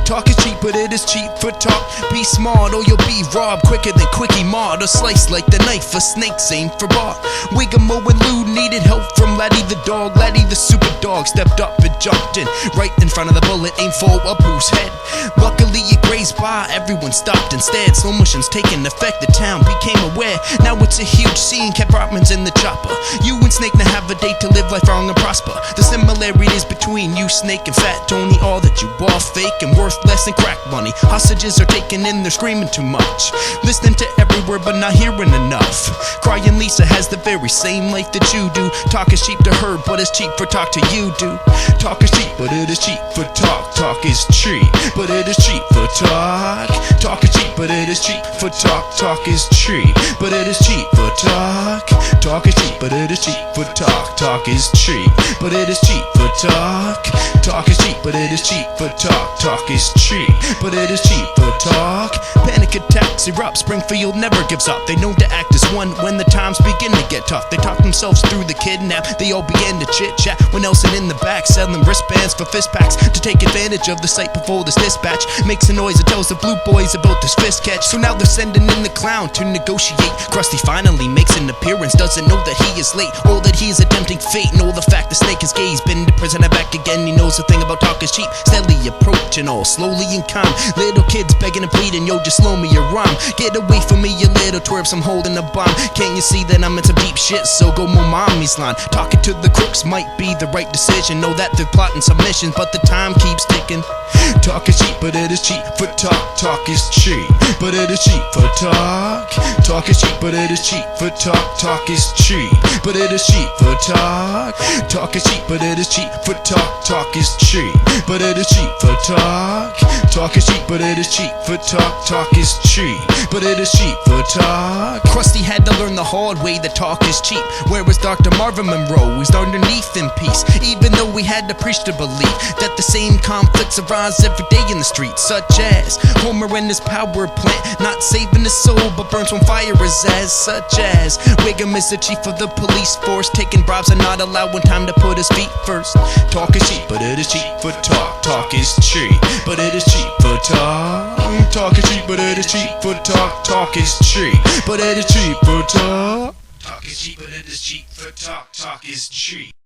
Talk is cheap, but it is cheap for talk. Be smart or you'll be robbed quicker than Quickie Mart, or sliced like the knife for snakes aim for bar. Wigamo and Lou needed help from Laddie the dog. Laddie the super dog stepped up and jumped in right in front of the bullet, aimed for Abu's head. Luckily it grazed by, everyone stopped and stared. Slow motion's taking effect, the town became aware. Now it's a huge scene, kept Rodman's in the chopper. You and Snake now have a date to live life long and prosper. The similarities between you, Snake, and Fat Tony are that you are fake and worth less than crack money. Hostages are taken in, they're screaming too much, listening to every word but not hearing enough. Crying Lisa has the very same life that you do. Talk is cheap to her, but it's cheap for talk to you do. Talk is cheap, but it is cheap for talk. Talk is cheap, but it is cheap for talk. Talk is cheap, but it is cheap for talk. Talk is cheap, but it is cheap for talk. Talk is cheap, but it is cheap for talk. Talk is cheap, but it is cheap for talk. Talk is cheap, but it is cheap for talk. Talk is cheap, but it is cheap for talk. Panic attacks erupt, Springfield never gives up. They know to act as one when the times begin to get tough. They talk themselves through the kidnap, they all began to chit chat when Nelson in the back selling wristbands for fist packs to take advantage of the sight before this dispatch makes a noise and tells the blue boys about this fist catch. So now they're sending in the clown to negotiate. Krusty finally makes an appearance, doesn't know that he is late or that he is attempting fate, nor the fact the Snake is gay. He's been to prison and back again. He knows the thing about talk is cheap, steadily approaching all slowly and calm. Little kids begging and pleading, yo, just slow me your rhyme. Get away from me, you little twerps, I'm holding a bomb. Can't you see that I'm in some deep shit? So go more mommy's line. Talking to the crooks might be the right decision. Know that they're plotting submissions, but the time keeps ticking. Talk is cheap, but it is cheap for talk. Talk is cheap, but it is cheap for talk. Talk is cheap, but it is cheap for talk. Talk is cheap, but it is cheap for talk. Talk is cheap, but it is cheap for talk. Talk is cheap, but it is cheap for talk. Talk is cheap, but it is cheap for talk. Talk is cheap, but it is cheap for talk. Krusty had to learn the hard way that talk is cheap. Whereas Dr. Marvin Monroe is underneath in peace. Even though we had to preach to believe that the same conflicts arise every day in the streets, such as Homer and his power plant, not saving his soul but burns when fire is as. Such as Wiggum is the chief of the police force, taking bribes and not allowing time to put his feet first. Talk is cheap, but it is cheap for talk. Talk is cheap, but it is cheap for talk. Talk is cheap, but it is cheap for talk. Talk is cheap, but it is cheap for talk. Talk is cheap, but it is cheap for talk. Talk is cheap.